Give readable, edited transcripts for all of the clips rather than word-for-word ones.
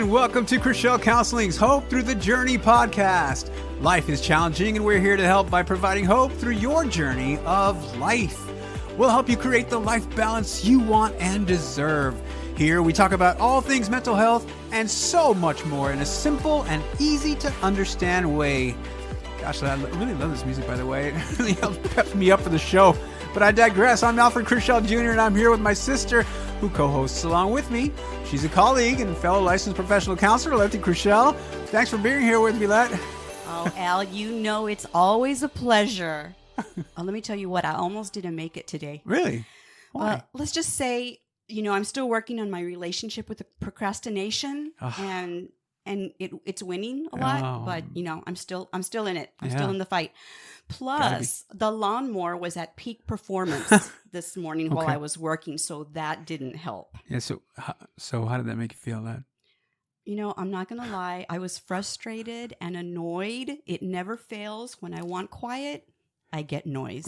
and welcome to Chriselle Counseling's Hope Through the Journey podcast. Life is challenging, and we're here to help by providing hope through your journey of life. We'll help you create the life balance you want and deserve. Here we talk about all things mental health and so much more in a simple and easy to understand way. Gosh, I really love this music, by the way. It really helps pep me up for the show. But I digress. I'm Alfred Chriselle Jr., and I'm here with my sister, who co-hosts along with me. She's a colleague and fellow licensed professional counselor, Lettie Chriselle. Thanks for being here with me, Let. Oh, Al, you know it's always a pleasure. Let me tell you what, I almost didn't make it today. Really? Why? Let's just say, I'm still working on my relationship with the procrastination, and it's winning a lot, but I'm still in it. I'm still in the fight. Plus, the lawnmower was at peak performance this morning while I was working, so that didn't help. Yeah. So how did that make you feel, Let? I'm not going to lie. I was frustrated and annoyed. It never fails. When I want quiet, I get noise.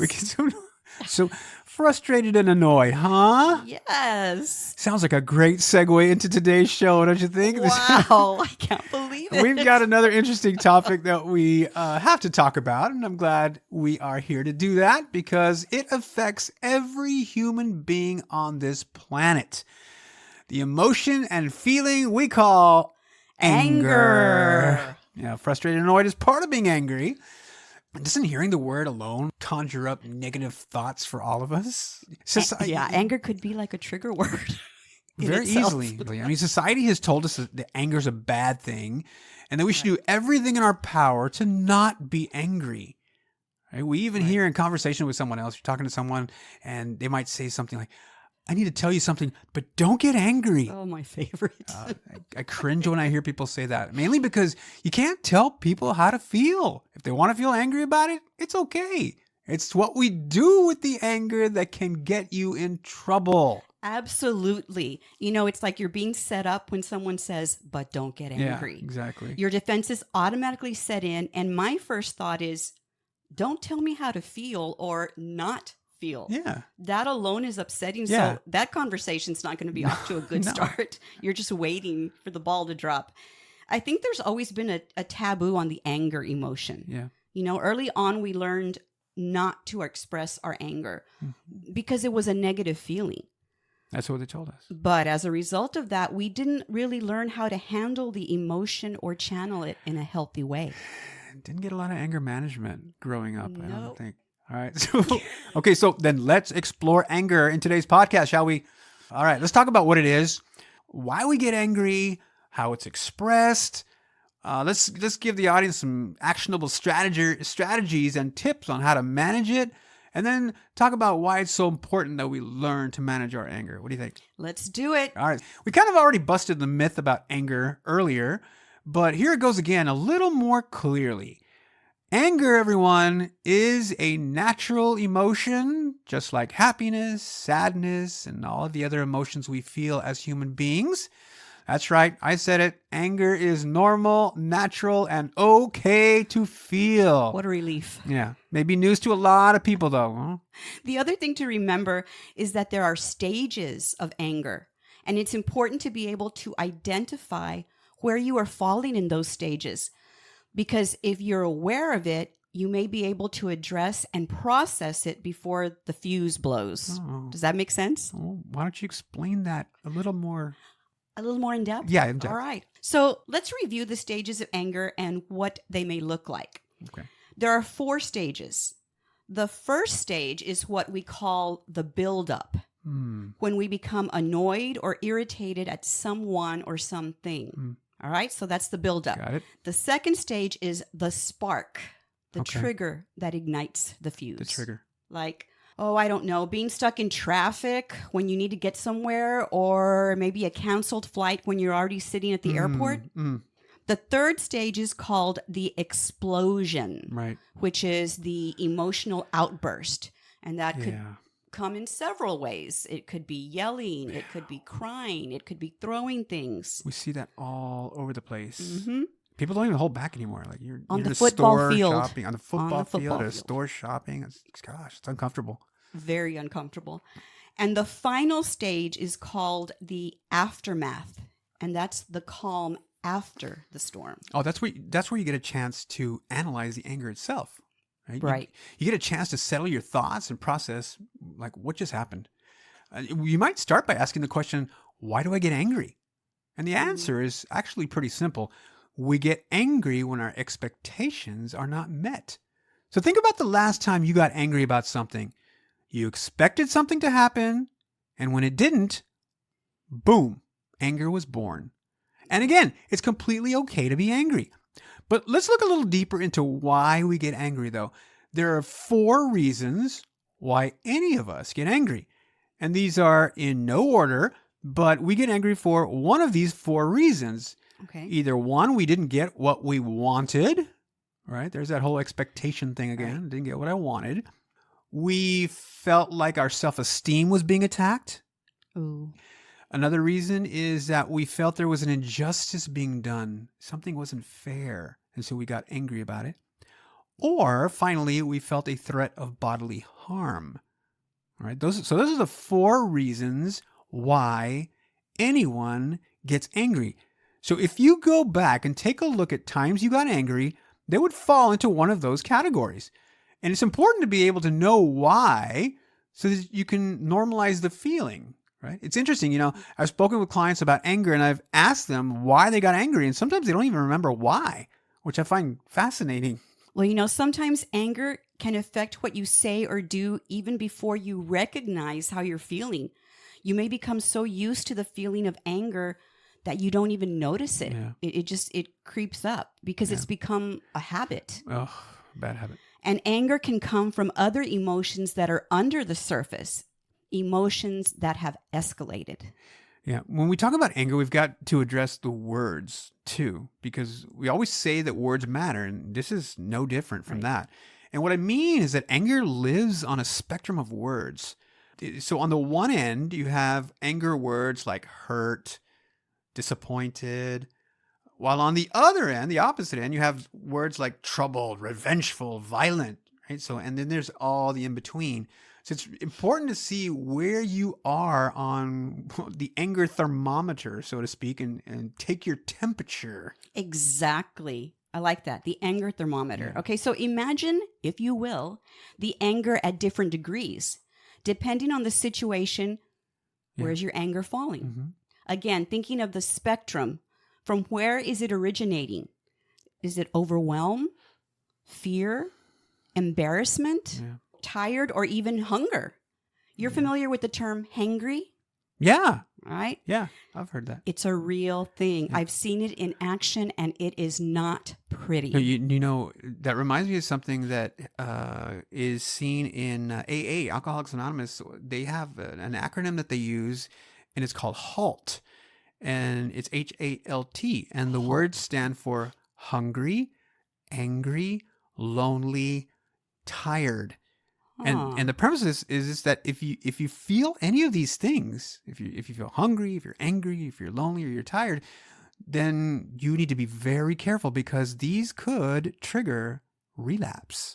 So frustrated and annoyed, huh? Yes. Sounds like a great segue into today's show, don't you think? Wow, I can't believe it. We've got another interesting topic that we have to talk about, and I'm glad we are here to do that because it affects every human being on this planet. The emotion and feeling we call anger. Yeah, frustrated and annoyed is part of being angry. Doesn't hearing the word alone conjure up negative thoughts for all of us? Anger could be like a trigger word. Very easily. I mean, society has told us that anger is a bad thing and that we should do everything in our power to not be angry. Right? We even hear in conversation with someone else, you're talking to someone and they might say something like, I need to tell you something, but don't get angry. Oh, my favorite. I cringe when I hear people say that, mainly because you can't tell people how to feel. If they want to feel angry about it, it's okay. It's what we do with the anger that can get you in trouble. Absolutely. It's like you're being set up when someone says, but don't get angry. Yeah, exactly. Your defenses automatically set in. And my first thought is, don't tell me how to feel or not feel. Yeah. That alone is upsetting. Yeah. So that conversation's not going to be off to a good start. You're just waiting for the ball to drop. I think there's always been a taboo on the anger emotion. Yeah. Early on we learned not to express our anger because it was a negative feeling. That's what they told us. But as a result of that, we didn't really learn how to handle the emotion or channel it in a healthy way. Didn't get a lot of anger management growing up, I don't think. All right. So then let's explore anger in today's podcast, shall we? All right. Let's talk about what it is, why we get angry, how it's expressed. Let's give the audience some actionable strategies and tips on how to manage it, and then talk about why it's so important that we learn to manage our anger. What do you think? Let's do it. All right. We kind of already busted the myth about anger earlier, but here it goes again a little more clearly. Anger, everyone, is a natural emotion, just like happiness, sadness, and all of the other emotions we feel as human beings. That's right. I said it. Anger is normal, natural, and okay to feel. What a relief. Yeah. Maybe news to a lot of people, though. Huh? The other thing to remember is that there are stages of anger, and it's important to be able to identify where you are falling in those stages. Because if you're aware of it, you may be able to address and process it before the fuse blows. Oh. Does that make sense? Oh, why don't you explain that a little more? A little more in depth? Yeah, in depth. All right. So let's review the stages of anger and what they may look like. Okay. There are 4 stages. The first stage is what we call the buildup. When we become annoyed or irritated at someone or something. All right, so that's the buildup. Got it. The second stage is the spark, the trigger that ignites the fuse. The trigger. Like, I don't know, being stuck in traffic when you need to get somewhere, or maybe a canceled flight when you're already sitting at the airport. The third stage is called the explosion, right, which is the emotional outburst. And that could come in several ways. It could be yelling, it could be crying, it could be throwing things. We see that all over the place. Mm-hmm. People don't even hold back anymore. Like you're on in the a football store field, shopping, on the football field, at a store shopping. It's uncomfortable. Very uncomfortable. And the final stage is called the aftermath. And that's the calm after the storm. Oh, that's where you get a chance to analyze the anger itself, right? Right. You get a chance to settle your thoughts and process, like, what just happened. You might start by asking the question, why do I get angry? And the answer is actually pretty simple. We get angry when our expectations are not met. So think about the last time you got angry about something. You expected something to happen, and when it didn't, boom, anger was born. And again, it's completely okay to be angry. But let's look a little deeper into why we get angry, though. There are 4 reasons why any of us get angry. And these are in no order, but we get angry for one of these 4 reasons. Okay. Either 1, we didn't get what we wanted, right? There's that whole expectation thing again. Right. Didn't get what I wanted. We felt like our self-esteem was being attacked. Ooh. Another reason is that we felt there was an injustice being done. Something wasn't fair, and so we got angry about it. Or finally, we felt a threat of bodily harm. All right? Those are the 4 reasons why anyone gets angry. So if you go back and take a look at times you got angry, they would fall into one of those categories. And it's important to be able to know why so that you can normalize the feeling. Right? It's interesting, I've spoken with clients about anger and I've asked them why they got angry, and sometimes they don't even remember why, which I find fascinating. Well, sometimes anger can affect what you say or do even before you recognize how you're feeling. You may become so used to the feeling of anger that you don't even notice it. Yeah. It creeps up because it's become a habit. Oh, bad habit. And anger can come from other emotions that are under the surface. Emotions that have escalated. Yeah. When we talk about anger, we've got to address the words too, because we always say that words matter, and this is no different from that. And what I mean is that anger lives on a spectrum of words. So on the one end, you have anger words like hurt, disappointed, while on the other end, the opposite end, you have words like troubled, revengeful, violent, right? So, and then there's all the in between. So it's important to see where you are on the anger thermometer, so to speak, and take your temperature. Exactly. I like that. The anger thermometer. Yeah. Okay, so imagine, if you will, the anger at different degrees. Depending on the situation, where's your anger falling? Mm-hmm. Again, thinking of the spectrum, from where is it originating? Is it overwhelm, fear, embarrassment? Yeah. Tired, or even hunger? You're familiar with the term hangry? Yeah. Right? Yeah. I've heard that. It's a real thing. Yeah. I've seen it in action, and it is not pretty. That reminds me of something that is seen in AA, Alcoholics Anonymous. They have an acronym that they use, and it's called HALT. And it's HALT. And the words stand for hungry, angry, lonely, tired. And the premise is that if you feel any of these things, if you feel hungry, if you're angry, if you're lonely, or you're tired, then you need to be very careful, because these could trigger relapse.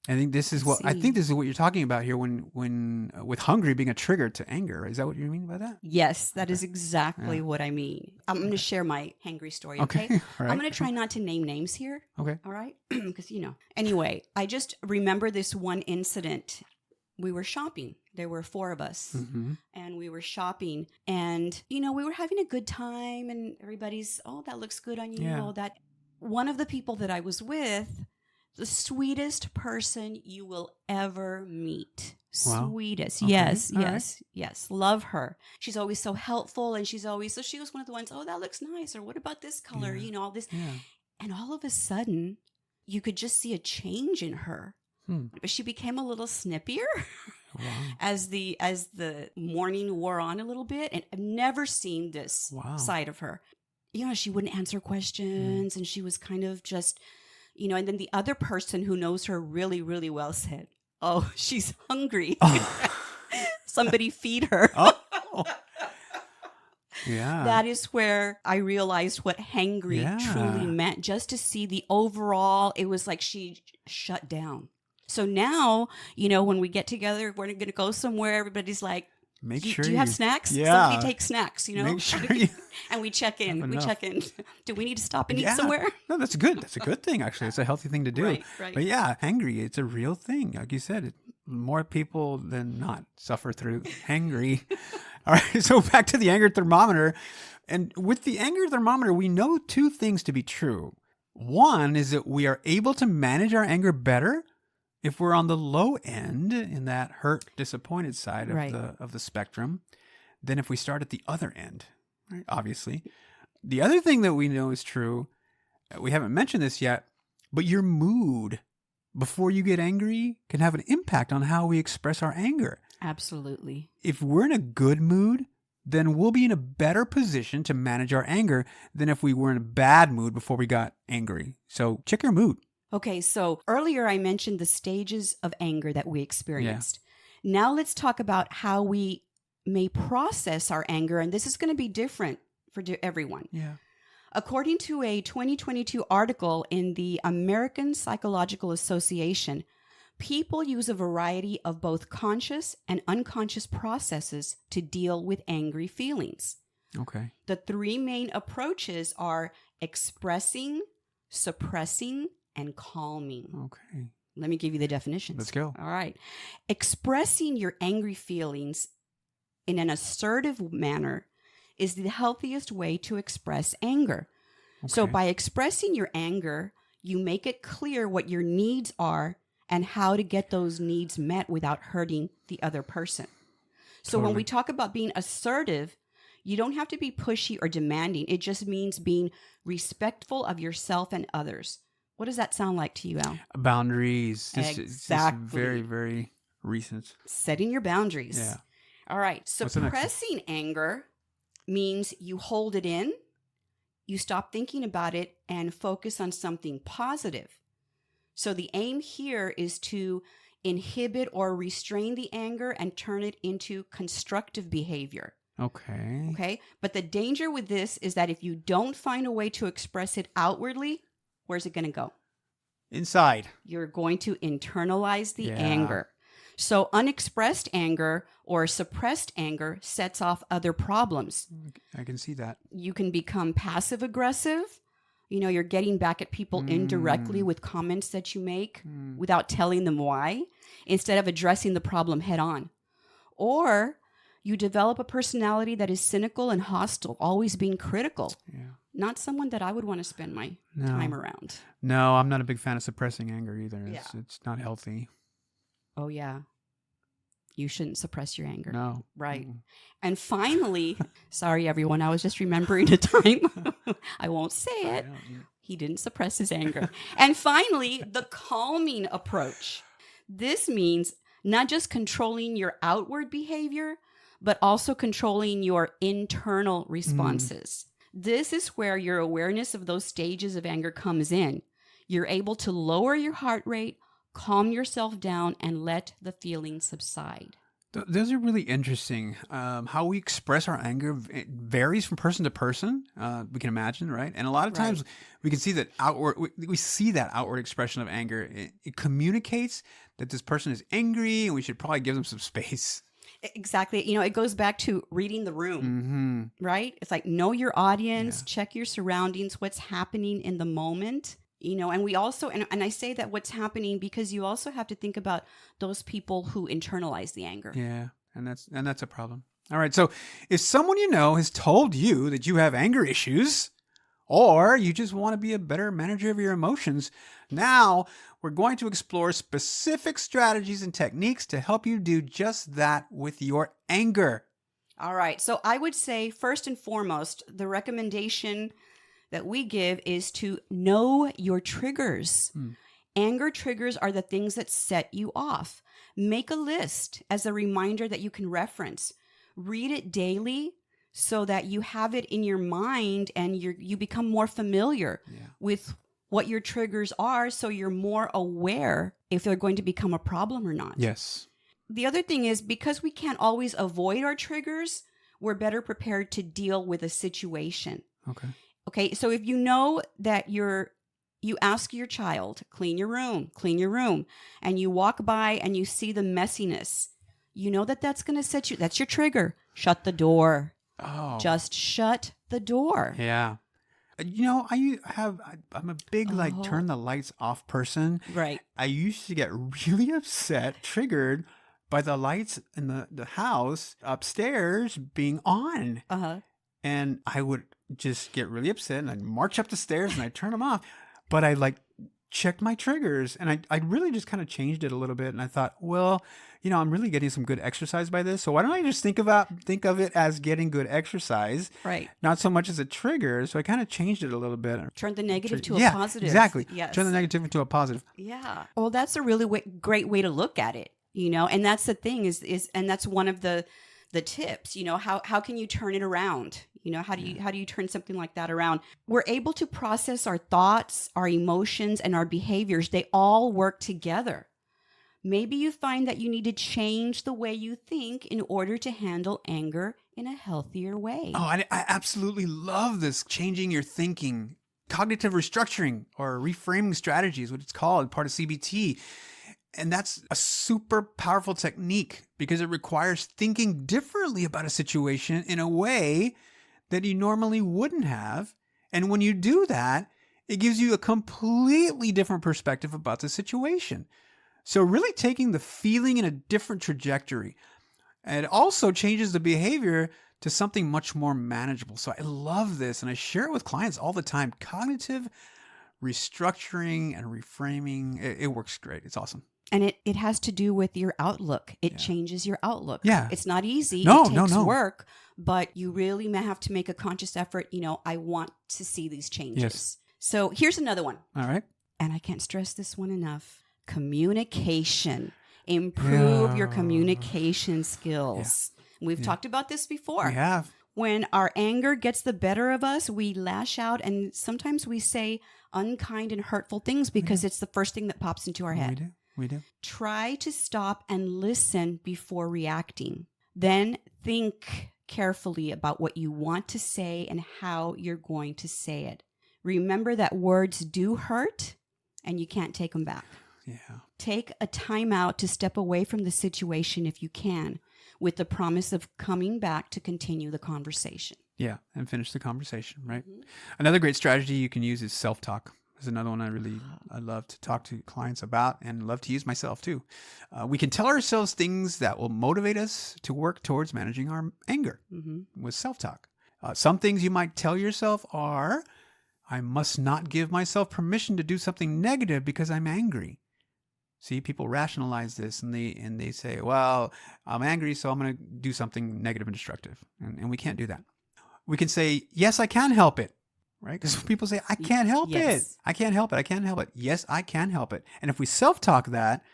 I think this is what you're talking about here when with hungry being a trigger to anger. Is that what you mean by that? Yes, that is exactly what I mean. I'm going to share my hangry story, okay? All right. I'm going to try not to name names here. Okay. All right? Because, Anyway, I just remember this one incident. We were shopping. There were 4 of us. Mm-hmm. And we were shopping. And, we were having a good time. And everybody's, oh, that looks good on you. Yeah. All that. One of the people that I was with, the sweetest person you will ever meet. Wow. Sweetest. Okay. Yes, All yes, yes. Love her. She's always so helpful, and she was one of the ones, oh, that looks nice, or what about this color? Yeah. All this. Yeah. And all of a sudden, you could just see a change in her. She became a little snippier. Wow. as the morning wore on a little bit, and I've never seen this side of her. She wouldn't answer questions, and she was kind of just, and then the other person who knows her really, really well said, oh, she's hungry. Oh. Somebody feed her. Oh. Yeah. That is where I realized what hangry truly meant. Just to see the overall, it was like she shut down. So now, when we get together, we're going to go somewhere. Everybody's like, make Do sure you have snacks? Yeah. Somebody take snacks, Make sure you and we check in. have We enough. check in. Do we need to stop and eat Yeah. somewhere? No, that's good. That's a good thing, actually. It's a healthy thing to do. Right, right. But yeah, hangry, it's a real thing. Like you said, more people than not suffer through hangry. All right. So back to the anger thermometer. And with the anger thermometer, we know two things to be true. One is that we are able to manage our anger better if we're on the low end in that hurt, disappointed side Right. of the spectrum than if we start at the other end, right? Obviously. The other thing that we know is true, we haven't mentioned this yet, but your mood before you get angry can have an impact on how we express our anger. Absolutely. If we're in a good mood, then we'll be in a better position to manage our anger than if we were in a bad mood before we got angry. So check your mood. Okay, so earlier I mentioned the stages of anger that we experienced. Now let's talk about how we may process our anger, and this is going to be different for everyone. Yeah. According to a 2022 article in the American Psychological Association, people use a variety of both conscious and unconscious processes to deal with angry feelings. Okay. The three main approaches are expressing, suppressing, and calming. Okay. Let me give you the definitions. Let's go. All right. Expressing your angry feelings in an assertive manner is the healthiest way to express anger. So Okay. by expressing your anger, you make it clear what your needs are and how to get those needs met without hurting the other person. So when Totally. we talk about being assertive, you don't have to be pushy or demanding. It just means being respectful of yourself and others. What does that sound like to you, Al? Boundaries. It's just Exactly. very, very recent. Setting your boundaries. Yeah. All right. the next Suppressing anger means you hold it in, you stop thinking about it, and focus on something positive. So the aim here is to inhibit or restrain the anger and turn it into constructive behavior. Okay. Okay. But the danger with this is that if you don't find a way to express it outwardly, where's it going to go? Inside. You're going to internalize the Yeah. anger. So unexpressed anger or suppressed anger sets off other problems. I can see that. You can become passive aggressive. You know, you're getting back at people indirectly with comments that you make without telling them why, instead of addressing the problem head on. Or you develop a personality that is cynical and hostile, always being critical. Yeah. Not someone that I would want to spend my No. time around. No, I'm not a big fan of suppressing anger either. Yeah. It's not healthy. Oh, yeah. You shouldn't suppress your anger. No. Right. Mm. And finally, sorry, everyone, I was just remembering a time. I won't say I it. don't- He didn't suppress his anger. And finally, the calming approach. This means not just controlling your outward behavior, but also controlling your internal responses. This is where your awareness of those stages of anger comes in. You're able to lower your heart rate, calm yourself down, and let the feeling subside. Those are really interesting. How we express our anger it varies from person to person. We can imagine, right? And a lot of times we can see that we see that outward expression of anger. It communicates that this person is angry, and we should probably give them some space. Exactly. You know, it goes back to reading the room, Mm-hmm. right? It's like know your audience, check your surroundings, what's happening in the moment. You know, and we also, and I say that what's happening because you also have to think about those people who internalize the anger. Yeah, and that's a problem. All right, so if someone you know has told you that you have anger issues, or you just want to be a better manager of your emotions, now we're going to explore specific strategies and techniques to help you do just that with your anger. All right. So I would say, first and foremost, the recommendation that we give is to know your triggers. Anger triggers are the things that set you off. Make a list as a reminder that you can reference. Read it daily so that you have it in your mind and you become more familiar with what your triggers are, so you're more aware if they're going to become a problem or not. Yes. The other thing is, because we can't always avoid our triggers, we're better prepared to deal with a situation. Okay. Okay, so if you know that you ask your child, clean your room, and you walk by and you see the messiness, you know that's going to set you, that's your trigger. Shut the door. Oh. Just shut the door. Yeah. I'm a big turn the lights off person. Right. I used to get really upset, triggered by the lights in the house upstairs being on. Uh-huh. And I would just get really upset and I'd march up the stairs and I'd turn them off. But I checked my triggers and I really just kind of changed it a little bit. And I thought, well, I'm really getting some good exercise by this. So why don't I just think of it as getting good exercise, right? Not so much as a trigger. So I kind of changed it a little bit. Turn the negative to a positive. Exactly. Yes. Turn the negative into a positive. Yeah. Well, that's a really great way to look at it, and that's the thing is, and that's one of the tips, how can you turn it around? How do you turn something like that around? We're able to process our thoughts, our emotions, and our behaviors. They all work together. Maybe you find that you need to change the way you think in order to handle anger in a healthier way. Oh, I absolutely love this, changing your thinking. Cognitive restructuring or reframing strategy is what it's called, part of CBT. And that's a super powerful technique because it requires thinking differently about a situation in a way that you normally wouldn't have. And when you do that, it gives you a completely different perspective about the situation. So really taking the feeling in a different trajectory. And it also changes the behavior to something much more manageable. So I love this and I share it with clients all the time. Cognitive restructuring and reframing, it works great. It's awesome. And it has to do with your outlook. It changes your outlook. Yeah. It's not easy. No, it takes no. work, but you really may have to make a conscious effort. I want to see these changes. Yes. So here's another one. All right. And I can't stress this one enough. Communication. Improve your communication skills. Yeah. We've talked about this before. We have. When our anger gets the better of us, we lash out and sometimes we say unkind and hurtful things because it's the first thing that pops into our head. We do. Try to stop and listen before reacting. Then think carefully about what you want to say and how you're going to say it. Remember that words do hurt and you can't take them back. Yeah. Take a time out to step away from the situation if you can, with the promise of coming back to continue the conversation. Yeah, and finish the conversation, right? Mm-hmm. Another great strategy you can use is self-talk. Is another one I love to talk to clients about and love to use myself too. We can tell ourselves things that will motivate us to work towards managing our anger with self-talk. Some things you might tell yourself are, I must not give myself permission to do something negative because I'm angry. See, people rationalize this and they say, well, I'm angry, so I'm going to do something negative and destructive. And we can't do that. We can say, yes, I can help it. Right? Because people say, I can't help it. I can't help it. I can't help it. Yes, I can help it. And if we self-talk that,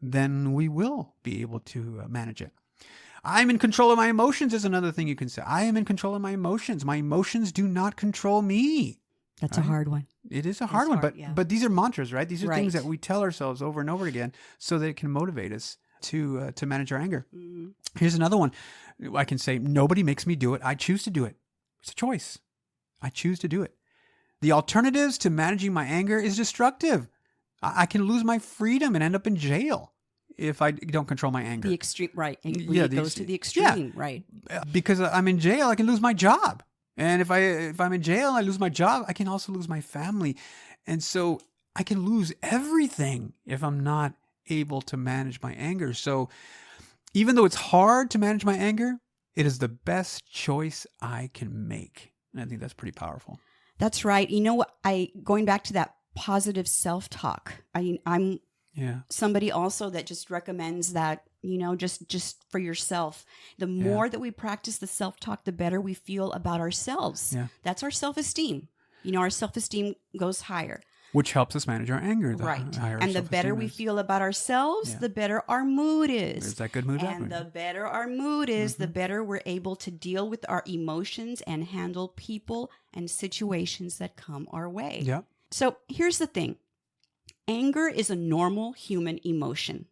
then we will be able to manage it. I'm in control of my emotions is another thing you can say. I am in control of my emotions. My emotions do not control me. That's a hard one. It is a hard one, but these are mantras, right? These are things that we tell ourselves over and over again so that it can motivate us to manage our anger. Mm-hmm. Here's another one. I can say, nobody makes me do it. I choose to do it. It's a choice. I choose to do it. The alternatives to managing my anger is destructive. I can lose my freedom and end up in jail if I don't control my anger. The extreme, right. It goes to the extreme, right. Because I'm in jail, I can lose my job. And if I'm in jail, I lose my job, I can also lose my family. And so I can lose everything if I'm not able to manage my anger. So even though it's hard to manage my anger, it is the best choice I can make. And I think that's pretty powerful. That's right. You know what? Going back to that positive self-talk. I'm somebody also that just recommends that, just for yourself. The more that we practice the self-talk, the better we feel about ourselves. Yeah. That's our self-esteem. Our self-esteem goes higher. Which helps us manage our anger. Right. And the better we feel about ourselves, the better our mood is. There's that good mood. And the better our mood is, the better we're able to deal with our emotions and handle people and situations that come our way. Yeah. So here's the thing. Anger is a normal human emotion.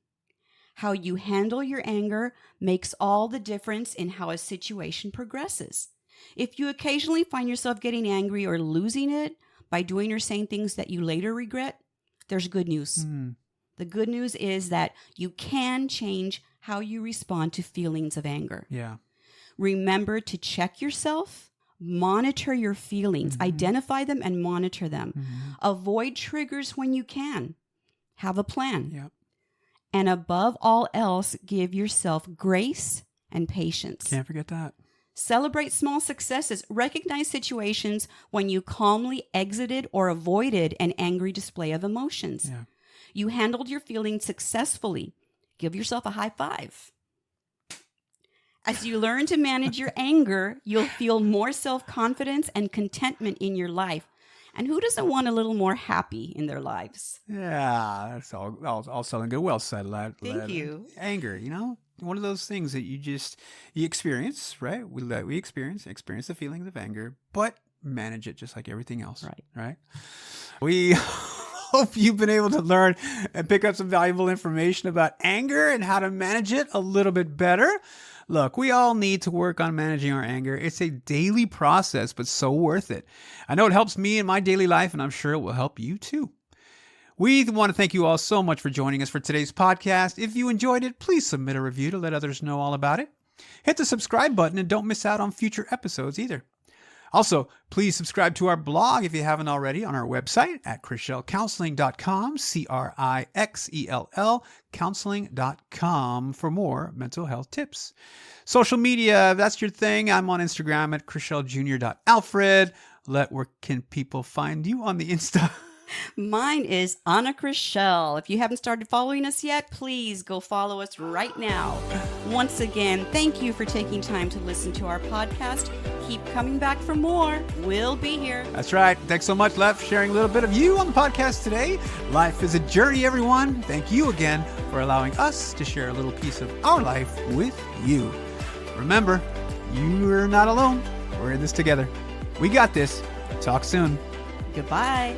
How you handle your anger makes all the difference in how a situation progresses. If you occasionally find yourself getting angry or losing it, by doing or saying things that you later regret, there's good news. The good news is that you can change how you respond to feelings of anger. Yeah. Remember to check yourself, monitor your feelings, identify them and monitor them. Avoid triggers when you can. Have a plan. Yep. And above all else, give yourself grace and patience. Can't forget that. Celebrate small successes. Recognize situations when you calmly exited or avoided an angry display of emotions. Yeah. You handled your feelings successfully. Give yourself a high five. As you learn to manage your anger, you'll feel more self-confidence and contentment in your life. And who doesn't want a little more happy in their lives? Yeah, that's all sounding good. Well said, Thank you. Anger, one of those things that you experience, right? We experience the feelings of anger, but manage it just like everything else. Right. We hope you've been able to learn and pick up some valuable information about anger and how to manage it a little bit better. Look, we all need to work on managing our anger. It's a daily process, but so worth it. I know it helps me in my daily life, and I'm sure it will help you too. We want to thank you all so much for joining us for today's podcast. If you enjoyed it, please submit a review to let others know all about it. Hit the subscribe button and don't miss out on future episodes either. Also, please subscribe to our blog if you haven't already on our website at CrixellCounseling.com, CRIXELL, counseling.com for more mental health tips. Social media, if that's your thing, I'm on Instagram at CrixellJr.Alfred. Where can people find you on the Insta? Mine is Anna Chriselle. If you haven't started following us yet, please go follow us right now. Once again, thank you for taking time to listen to our podcast. Keep coming back for more. We'll be here. That's right. Thanks so much, Lev, for sharing a little bit of you on the podcast today. Life is a journey, everyone. Thank you again for allowing us to share a little piece of our life with you. Remember, you're not alone. We're in this together. We got this. Talk soon. Goodbye.